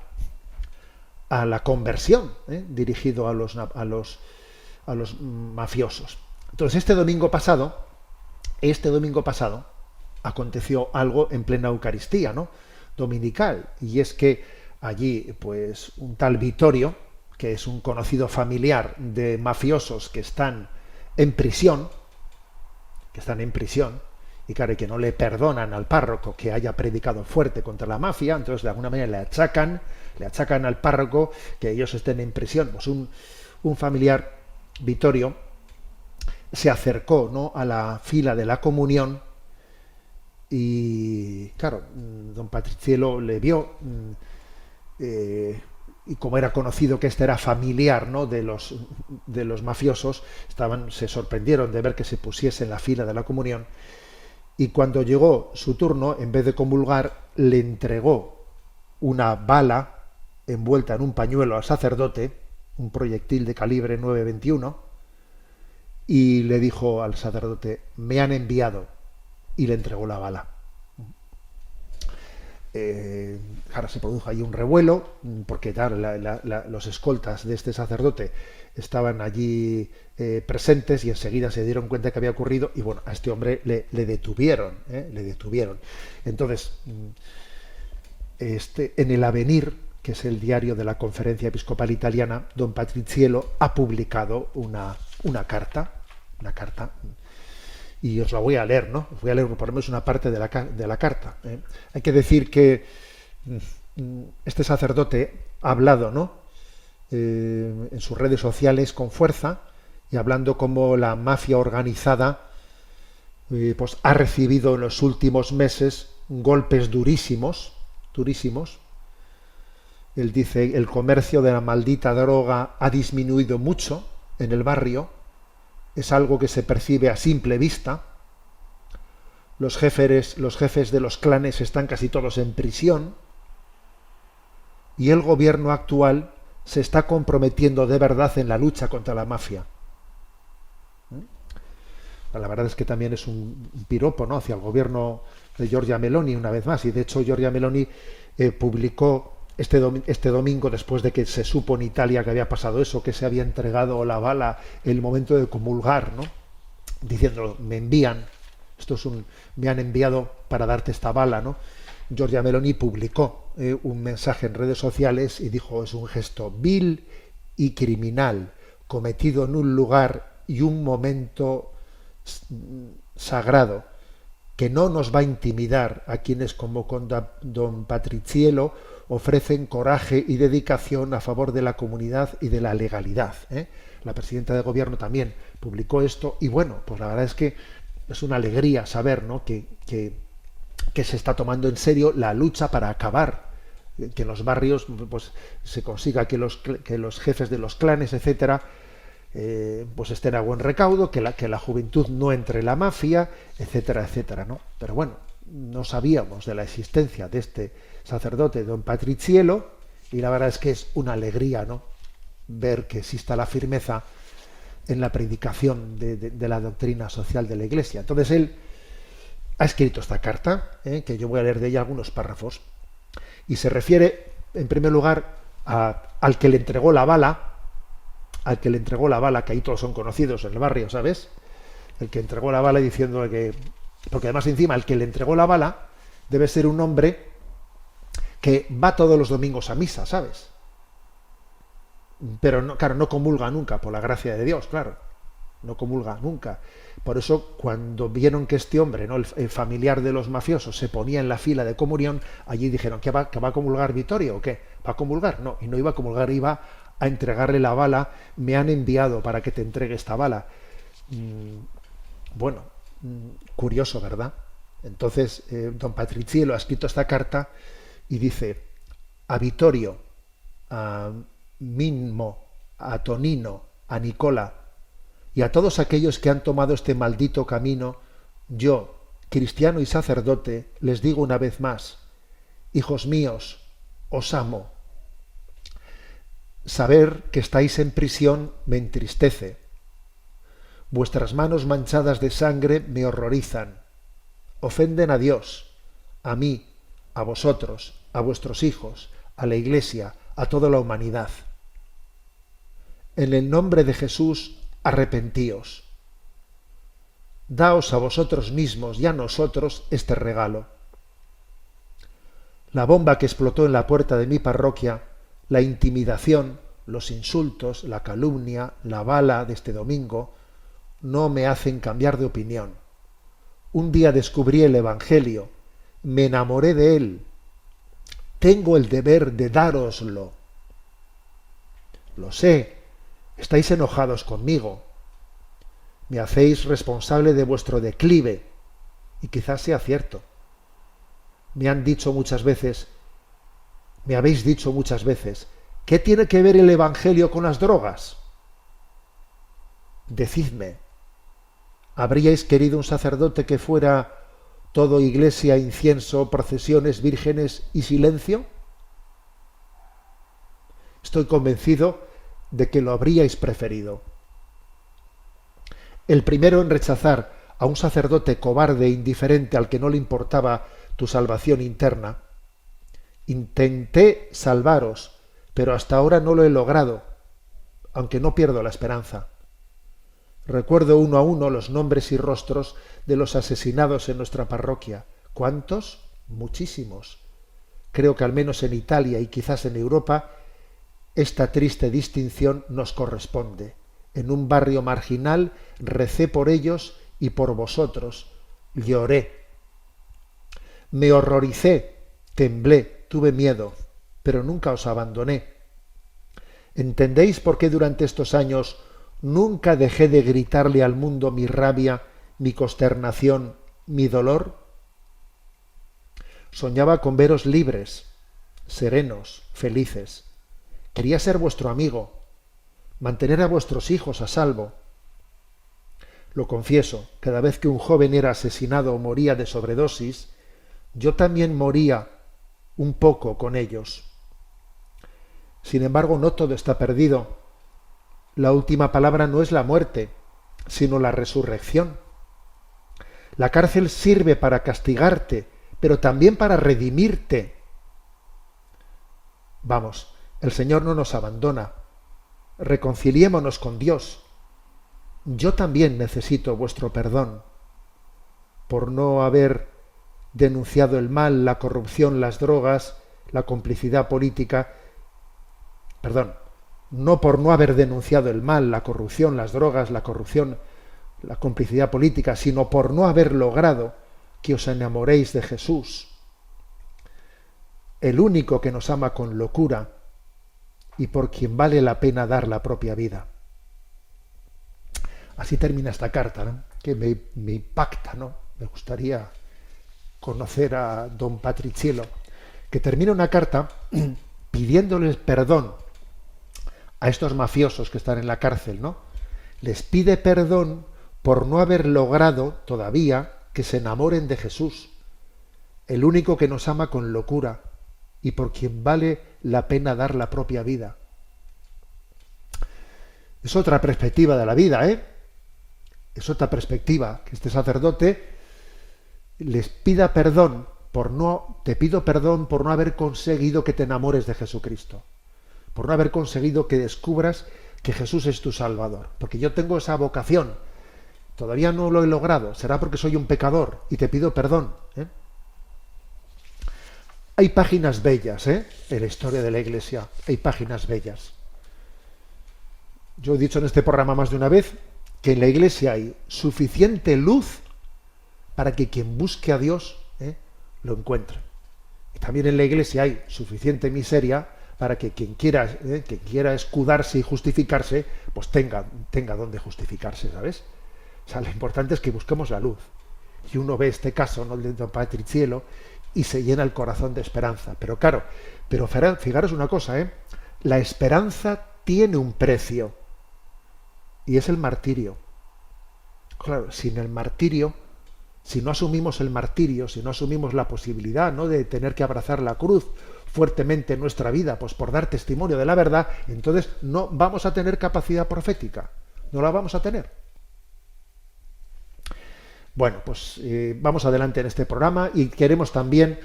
a la conversión, dirigido a los mafiosos. Entonces, este domingo pasado, aconteció algo en plena Eucaristía, ¿no? Dominical, y es que allí, pues, un tal Vittorio, que es un conocido familiar de mafiosos que están en prisión, y claro, que no le perdonan al párroco que haya predicado fuerte contra la mafia, entonces de alguna manera le achacan al párroco que ellos estén en prisión. Pues un familiar, Vittorio, se acercó, ¿no?, a la fila de la comunión y, claro, don Patriciello le vio, y como era conocido que este era familiar, ¿no?, de los mafiosos, se sorprendieron de ver que se pusiese en la fila de la comunión, y cuando llegó su turno, en vez de comulgar, le entregó una bala envuelta en un pañuelo al sacerdote, un proyectil de calibre 9.21, y le dijo al sacerdote: me han enviado, y le entregó la bala. Ahora se produjo ahí un revuelo, porque claro, los escoltas de este sacerdote estaban allí presentes, y enseguida se dieron cuenta que había ocurrido, y bueno, a este hombre le detuvieron. Entonces, en el Avenir, que es el diario de la Conferencia Episcopal Italiana, don Patriciello ha publicado una carta, y os la voy a leer, ¿no? Os voy a leer por lo menos una parte de la carta. Hay que decir que este sacerdote ha hablado, ¿no?, en sus redes sociales con fuerza, y hablando como la mafia organizada pues ha recibido en los últimos meses golpes durísimos. Él dice: el comercio de la maldita droga ha disminuido mucho en el barrio. Es algo que se percibe a simple vista. Los jefes de los clanes están casi todos en prisión, y el gobierno actual se está comprometiendo de verdad en la lucha contra la mafia. La verdad es que también es un piropo, ¿no?, hacia el gobierno de Giorgia Meloni, una vez más, y de hecho Giorgia Meloni publicó este domingo, después de que se supo en Italia que había pasado eso, que se había entregado la bala en el momento de comulgar, ¿no?, diciendo: me han enviado para darte esta bala, ¿no? Giorgia Meloni publicó un mensaje en redes sociales y dijo: es un gesto vil y criminal, cometido en un lugar y un momento sagrado, que no nos va a intimidar a quienes, como con don Patriciello, ofrecen coraje y dedicación a favor de la comunidad y de la legalidad. La presidenta de gobierno también publicó esto, y bueno, pues la verdad es que es una alegría saber, ¿no?, que se está tomando en serio la lucha para acabar, que en los barrios pues se consiga que los jefes de los clanes, etcétera, pues estén a buen recaudo, que la juventud no entre en la mafia, etcétera, etcétera, ¿no? Pero bueno, no sabíamos de la existencia de este sacerdote, don Patriciello, y la verdad es que es una alegría, ¿no?, ver que exista la firmeza en la predicación de la doctrina social de la Iglesia. Entonces él ha escrito esta carta, que yo voy a leer de ella algunos párrafos, y se refiere, en primer lugar, al que le entregó la bala, que ahí todos son conocidos en el barrio, ¿sabes? El que entregó la bala, diciendo que... Porque además encima el que le entregó la bala debe ser un hombre que va todos los domingos a misa, ¿sabes? Pero no, claro, no comulga nunca, por la gracia de Dios, claro. No comulga nunca. Por eso, cuando vieron que este hombre, ¿no?, el familiar de los mafiosos, se ponía en la fila de comunión, allí dijeron: ¿que va a comulgar Vittorio o qué? ¿Va a comulgar? No, y no iba a comulgar, iba a entregarle la bala. Me han enviado para que te entregue esta bala. Bueno, curioso, ¿verdad? Entonces, don Patriciello ha escrito esta carta y dice: a Vittorio, a Mimmo, a Tonino, a Nicola y a todos aquellos que han tomado este maldito camino, yo, cristiano y sacerdote, les digo una vez más: hijos míos, os amo. Saber que estáis en prisión me entristece. Vuestras manos manchadas de sangre me horrorizan. Ofenden a Dios, a mí, a vosotros, a vuestros hijos, a la Iglesia, a toda la humanidad. En el nombre de Jesús, arrepentíos. Daos a vosotros mismos y a nosotros este regalo. La bomba que explotó en la puerta de mi parroquia, la intimidación, los insultos, la calumnia, la bala de este domingo, no me hacen cambiar de opinión. Un día descubrí el Evangelio, me enamoré de él. Tengo el deber de dároslo. Lo sé, estáis enojados conmigo. Me hacéis responsable de vuestro declive, y quizás sea cierto. Me habéis dicho muchas veces, ¿qué tiene que ver el Evangelio con las drogas? Decidme, ¿habríais querido un sacerdote que fuera todo iglesia, incienso, procesiones, vírgenes y silencio? Estoy convencido de que lo habríais preferido. El primero en rechazar a un sacerdote cobarde e indiferente al que no le importaba tu salvación interna. Intenté salvaros, pero hasta ahora no lo he logrado, aunque no pierdo la esperanza. Recuerdo uno a uno los nombres y rostros de los asesinados en nuestra parroquia. ¿Cuántos? Muchísimos. Creo que al menos en Italia y quizás en Europa esta triste distinción nos corresponde. En un barrio marginal recé por ellos y por vosotros. Lloré. Me horroricé, temblé, tuve miedo, pero nunca os abandoné. ¿Entendéis por qué durante estos años nunca dejé de gritarle al mundo mi rabia, mi consternación, mi dolor? Soñaba con veros libres, serenos, felices. Quería ser vuestro amigo, mantener a vuestros hijos a salvo. Lo confieso, cada vez que un joven era asesinado o moría de sobredosis, yo también moría un poco con ellos. Sin embargo, no todo está perdido. La última palabra no es la muerte, sino la resurrección. La cárcel sirve para castigarte, pero también para redimirte. Vamos, el Señor no nos abandona. Reconciliémonos con Dios. Yo también necesito vuestro perdón por no haber denunciado el mal, la corrupción, las drogas, la complicidad política. No por no haber denunciado el mal, la corrupción, las drogas, la corrupción, la complicidad política, sino por no haber logrado que os enamoréis de Jesús, el único que nos ama con locura y por quien vale la pena dar la propia vida. Así termina esta carta, ¿no? Que me impacta, ¿no? Me gustaría conocer a don Patriciello, que termina una carta pidiéndoles perdón a estos mafiosos que están en la cárcel, ¿no? Les pide perdón por no haber logrado todavía que se enamoren de Jesús, el único que nos ama con locura y por quien vale la pena dar la propia vida. Es otra perspectiva de la vida, ¿eh? Es otra perspectiva, que este sacerdote les pida perdón te pido perdón por no haber conseguido que te enamores de Jesucristo, por no haber conseguido que descubras que Jesús es tu Salvador, porque yo tengo esa vocación, todavía no lo he logrado, será porque soy un pecador y te pido perdón, ¿eh? Hay páginas bellas, en la historia de la Iglesia, hay páginas bellas. Yo he dicho en este programa más de una vez que en la Iglesia hay suficiente luz para que quien busque a Dios lo encuentre. Y también en la Iglesia hay suficiente miseria para que quien quiera escudarse y justificarse, pues tenga donde justificarse, ¿sabes? O sea, lo importante es que busquemos la luz. Y uno ve este caso, ¿no?, el de don Patriciello, y se llena el corazón de esperanza. Pero claro, fijaros una cosa, la esperanza tiene un precio, y es el martirio. Claro, sin el martirio, si no asumimos el martirio, si no asumimos la posibilidad, ¿no?, de tener que abrazar la cruz fuertemente en nuestra vida, pues por dar testimonio de la verdad, entonces no vamos a tener capacidad profética, no la vamos a tener. Bueno, pues vamos adelante en este programa y queremos también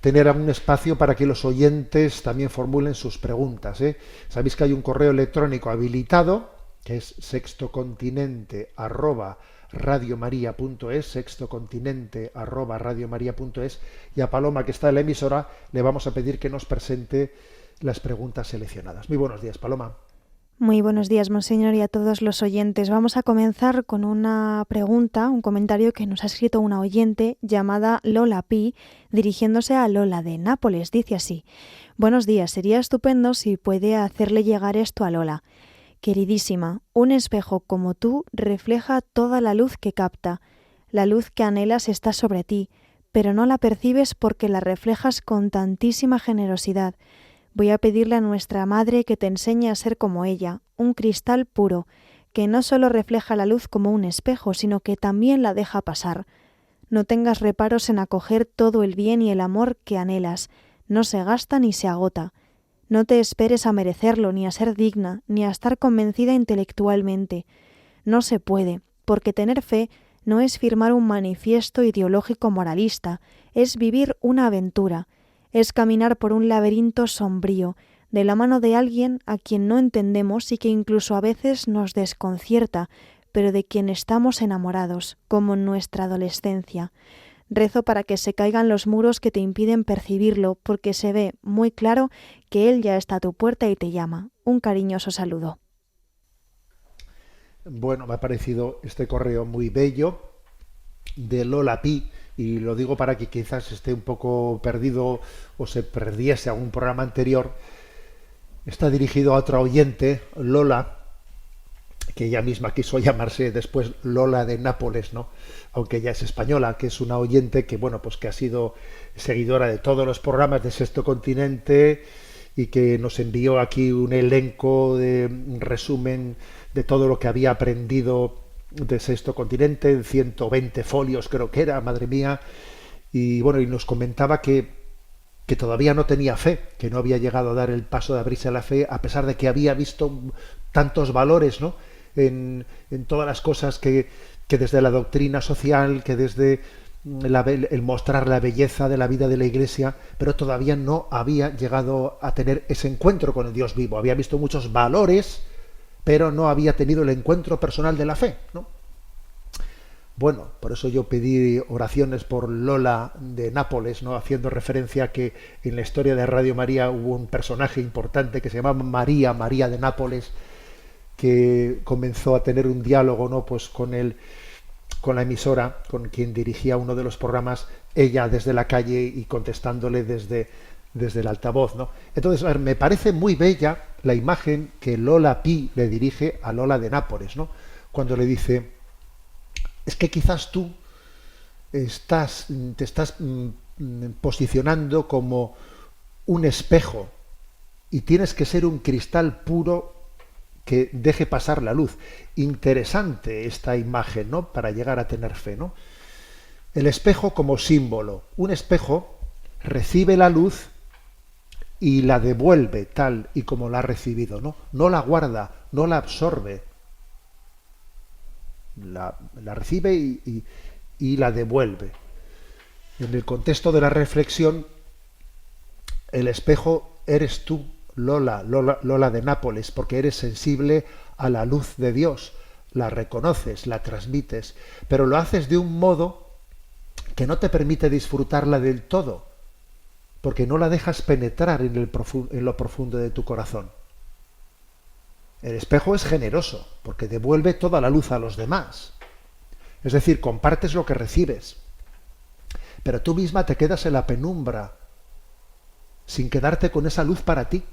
tener un espacio para que los oyentes también formulen sus preguntas, ¿eh? Sabéis que hay un correo electrónico habilitado, que es sextocontinente@radiomaria.es, sextocontinente@radiomaria.es, y a Paloma, que está en la emisora, le vamos a pedir que nos presente las preguntas seleccionadas. Muy buenos días, Paloma. Muy buenos días, monseñor, y a todos los oyentes. Vamos a comenzar con una pregunta, un comentario que nos ha escrito una oyente llamada Lola Pi, dirigiéndose a Lola de Nápoles. Dice así: buenos días, sería estupendo si puede hacerle llegar esto a Lola. Queridísima, un espejo como tú refleja toda la luz que capta. La luz que anhelas está sobre ti, pero no la percibes porque la reflejas con tantísima generosidad. Voy a pedirle a nuestra Madre que te enseñe a ser como ella, un cristal puro, que no solo refleja la luz como un espejo, sino que también la deja pasar. No tengas reparos en acoger todo el bien y el amor que anhelas, no se gasta ni se agota. No te esperes a merecerlo, ni a ser digna, ni a estar convencida intelectualmente. No se puede, porque tener fe no es firmar un manifiesto ideológico moralista, es vivir una aventura. Es caminar por un laberinto sombrío, de la mano de alguien a quien no entendemos y que incluso a veces nos desconcierta, pero de quien estamos enamorados, como en nuestra adolescencia. Rezo para que se caigan los muros que te impiden percibirlo, porque se ve muy claro que Él ya está a tu puerta y te llama. Un cariñoso saludo. Bueno, me ha parecido este correo muy bello de Lola Pi, y lo digo para que quizás esté un poco perdido o se perdiese algún programa anterior. Está dirigido a otra oyente, Lola, que ella misma quiso llamarse después Lola de Nápoles, ¿no? Aunque ella es española, que es una oyente que, bueno, pues que ha sido seguidora de todos los programas de Sexto Continente y que nos envió aquí un elenco de un resumen de todo lo que había aprendido de Sexto Continente, en 120 folios creo que era, madre mía, y bueno, y nos comentaba que todavía no tenía fe, que no había llegado a dar el paso de abrirse a la fe, a pesar de que había visto tantos valores, ¿no?, en todas las cosas que desde la doctrina social, que desde el mostrar la belleza de la vida de la Iglesia, pero todavía no había llegado a tener ese encuentro con el Dios vivo. Había visto muchos valores, pero no había tenido el encuentro personal de la fe, ¿no? Bueno, por eso yo pedí oraciones por Lola de Nápoles, ¿no?, haciendo referencia a que en la historia de Radio María hubo un personaje importante que se llamaba María de Nápoles, que comenzó a tener un diálogo, ¿no?, pues con la emisora, con quien dirigía uno de los programas, ella desde la calle y contestándole desde el altavoz, ¿no? Entonces, a ver, me parece muy bella la imagen que Lola Pi le dirige a Lola de Nápoles, ¿no?, cuando le dice: es que quizás tú te estás posicionando como un espejo y tienes que ser un cristal puro que deje pasar la luz. Interesante esta imagen, ¿no?, para llegar a tener fe, ¿no? El espejo como símbolo. Un espejo recibe la luz y la devuelve tal y como la ha recibido, ¿no? No la guarda, no la absorbe. La recibe y la devuelve. En el contexto de la reflexión, el espejo eres tú, Lola de Nápoles, porque eres sensible a la luz de Dios, la reconoces, la transmites, pero lo haces de un modo que no te permite disfrutarla del todo, porque no la dejas penetrar en lo profundo de tu corazón. El espejo es generoso, porque devuelve toda la luz a los demás. Es decir, compartes lo que recibes, pero tú misma te quedas en la penumbra, sin quedarte con esa luz para ti.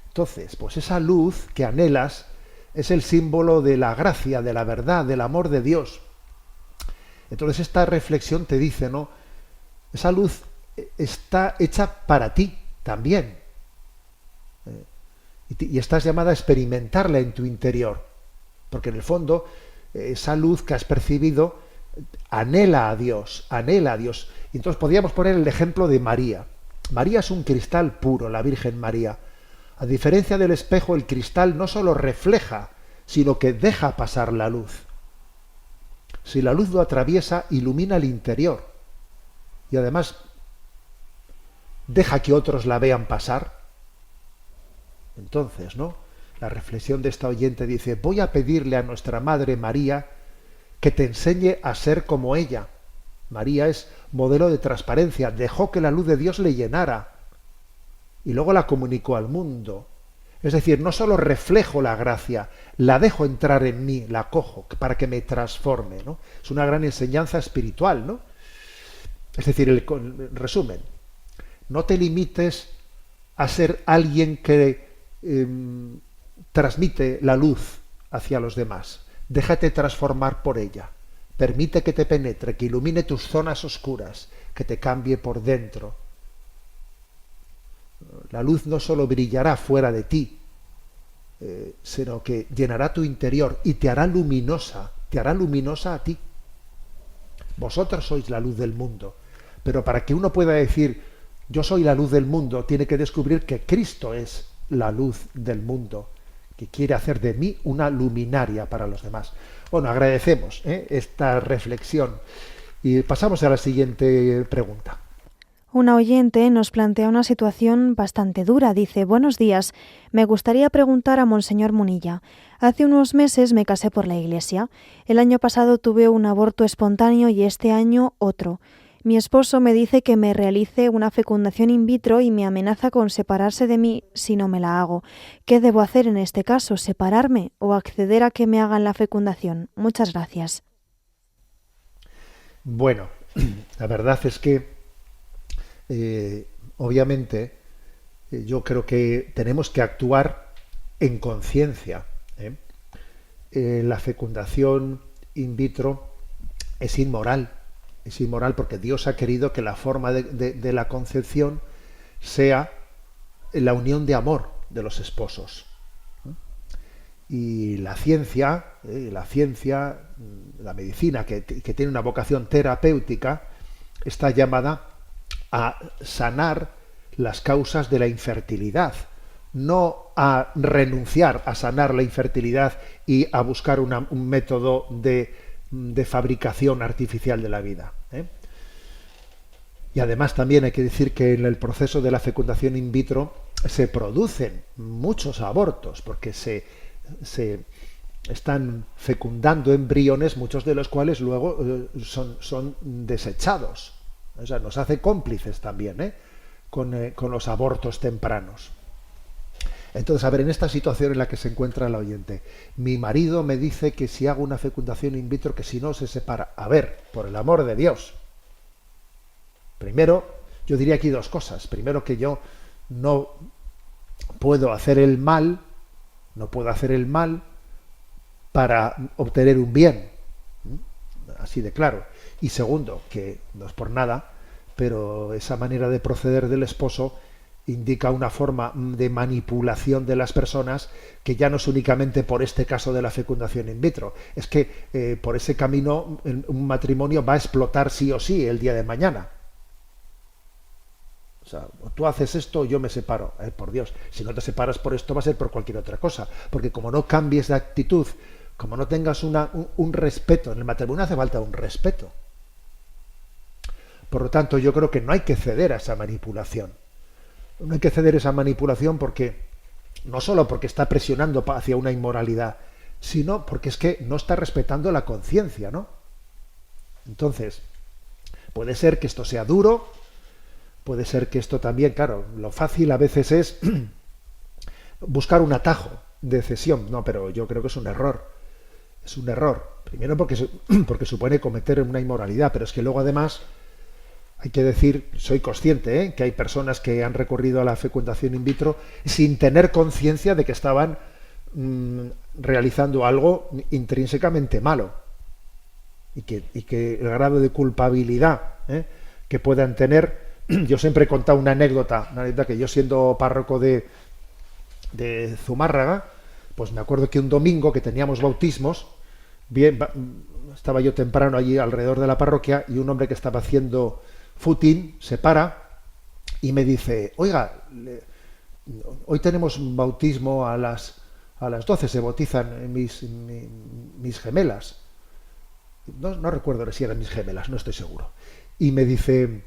Entonces, pues esa luz que anhelas es el símbolo de la gracia, de la verdad, del amor de Dios. Entonces esta reflexión te dice, ¿no?, esa luz está hecha para ti también. Y estás llamada a experimentarla en tu interior, porque en el fondo esa luz que has percibido anhela a Dios. Y entonces podríamos poner el ejemplo de María. María es un cristal puro, la Virgen María. A diferencia del espejo, el cristal no solo refleja, sino que deja pasar la luz. Si la luz lo atraviesa, ilumina el interior. y además deja que otros la vean pasar. Entonces, ¿no? La reflexión de esta oyente dice: voy a pedirle a nuestra Madre María que te enseñe a ser como ella. María es modelo de transparencia, dejó que la luz de Dios le llenara y luego la comunicó al mundo. Es decir, no solo reflejo la gracia, la dejo entrar en mí, la cojo para que me transforme, ¿no? Es una gran enseñanza espiritual, ¿no? Es decir, en resumen, no te limites a ser alguien que transmite la luz hacia los demás. Déjate transformar por ella. Permite que te penetre, que ilumine tus zonas oscuras, que te cambie por dentro. La luz no solo brillará fuera de ti, sino que llenará tu interior y te hará luminosa a ti. Vosotros sois la luz del mundo. Pero para que uno pueda decir yo soy la luz del mundo, tiene que descubrir que Cristo es la luz del mundo, que quiere hacer de mí una luminaria para los demás. Bueno, agradecemos esta reflexión y pasamos a la siguiente pregunta. Una oyente nos plantea una situación bastante dura. Dice: buenos días, me gustaría preguntar a Monseñor Munilla. Hace unos meses me casé por la Iglesia. El año pasado tuve un aborto espontáneo y este año otro. Mi esposo me dice que me realice una fecundación in vitro y me amenaza con separarse de mí si no me la hago. ¿Qué debo hacer en este caso? ¿Separarme o acceder a que me hagan la fecundación? Muchas gracias. Bueno, la verdad es que obviamente yo creo que tenemos que actuar en conciencia. La fecundación in vitro es inmoral. Es inmoral porque Dios ha querido que la forma de la concepción sea la unión de amor de los esposos. Y la ciencia, la medicina, que tiene una vocación terapéutica, está llamada a sanar las causas de la infertilidad, no a renunciar a sanar la infertilidad y a buscar un método de fabricación artificial de la vida. Y además también hay que decir que en el proceso de la fecundación in vitro se producen muchos abortos, porque se están fecundando embriones, muchos de los cuales luego son desechados. O sea, nos hace cómplices también con los abortos tempranos. Entonces, a ver, en esta situación en la que se encuentra la oyente, mi marido me dice que si hago una fecundación in vitro, que si no se separa. A ver, por el amor de Dios. Primero, yo diría aquí dos cosas. Primero, que yo no puedo hacer el mal, para obtener un bien. Así de claro. Y segundo, que no es por nada, pero esa manera de proceder del esposo indica una forma de manipulación de las personas que ya no es únicamente por este caso de la fecundación in vitro. Es que por ese camino un matrimonio va a explotar sí o sí el día de mañana. O sea, tú haces esto, yo me separo. Por Dios, si no te separas por esto va a ser por cualquier otra cosa. Porque como no cambies de actitud, como no tengas un respeto, en el matrimonio hace falta un respeto. Por lo tanto, yo creo que no hay que ceder a esa manipulación. No hay que ceder a esa manipulación porque no solo porque está presionando hacia una inmoralidad, sino porque es que no está respetando la conciencia, ¿no? Entonces, puede ser que esto sea duro, puede ser que esto también, claro, lo fácil a veces es buscar un atajo de cesión. No, pero yo creo que es un error. Es un error. Primero porque supone cometer una inmoralidad, pero es que luego además hay que decir, soy consciente, que hay personas que han recurrido a la fecundación in vitro sin tener conciencia de que estaban realizando algo intrínsecamente malo y que el grado de culpabilidad que puedan tener. Yo siempre he contado una anécdota que yo, siendo párroco de Zumárraga, pues me acuerdo que un domingo que teníamos bautismos, estaba yo temprano allí alrededor de la parroquia y un hombre que estaba haciendo footing se para y me dice: oiga, hoy tenemos un bautismo a las 12, se bautizan mis gemelas. No recuerdo si eran mis gemelas, no estoy seguro. Y me dice: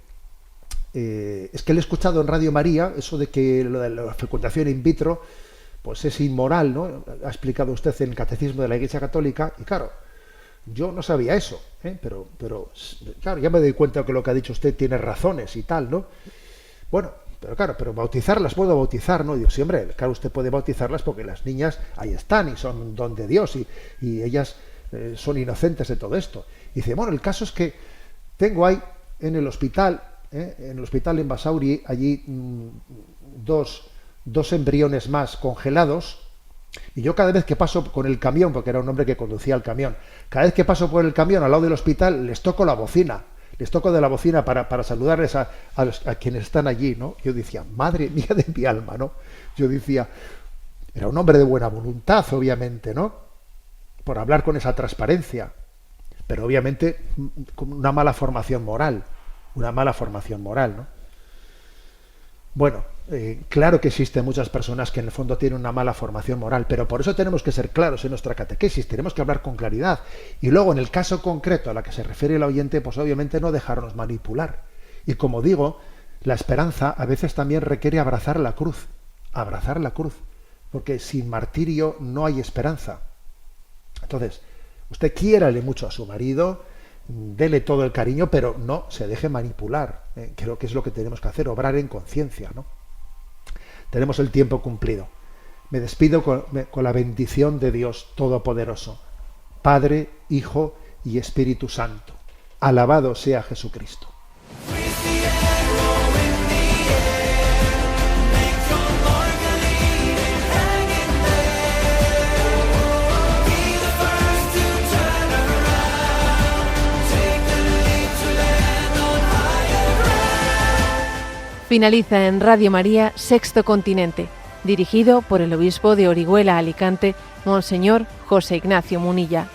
es que le he escuchado en Radio María eso de que lo de la fecundación in vitro pues es inmoral, ¿no? Ha explicado usted en el Catecismo de la Iglesia Católica, y claro, yo no sabía eso, pero claro, ya me doy cuenta que lo que ha dicho usted tiene razones y tal, ¿no? Bueno, pero claro, pero bautizarlas puedo bautizar, ¿no? Digo, sí, hombre, claro, usted puede bautizarlas porque las niñas ahí están y son un don de Dios y ellas son inocentes de todo esto. Y dice, bueno, el caso es que tengo ahí en el hospital en Basauri, allí dos embriones más congelados, y yo cada vez que paso con el camión, porque era un hombre que conducía el camión, cada vez que paso por el camión al lado del hospital, les toco la bocina, les toco de la bocina para saludarles a quienes están allí, ¿no? Yo decía, madre mía de mi alma, ¿no? Yo decía, era un hombre de buena voluntad, obviamente, ¿no? Por hablar con esa transparencia, pero obviamente con una mala formación moral, ¿no? Bueno, claro que existen muchas personas que en el fondo tienen una mala formación moral, pero por eso tenemos que ser claros en nuestra catequesis, tenemos que hablar con claridad. Y luego, en el caso concreto a la que se refiere el oyente, pues obviamente no dejarnos manipular. Y como digo, la esperanza a veces también requiere abrazar la cruz, porque sin martirio no hay esperanza. Entonces, usted quiérale mucho a su marido, dele todo el cariño, pero no se deje manipular. Creo que es lo que tenemos que hacer, obrar en conciencia, ¿no? Tenemos el tiempo cumplido. Me despido con la bendición de Dios Todopoderoso, Padre, Hijo y Espíritu Santo. Alabado sea Jesucristo. Finaliza en Radio María Sexto Continente, dirigido por el obispo de Orihuela Alicante, Monseñor José Ignacio Munilla.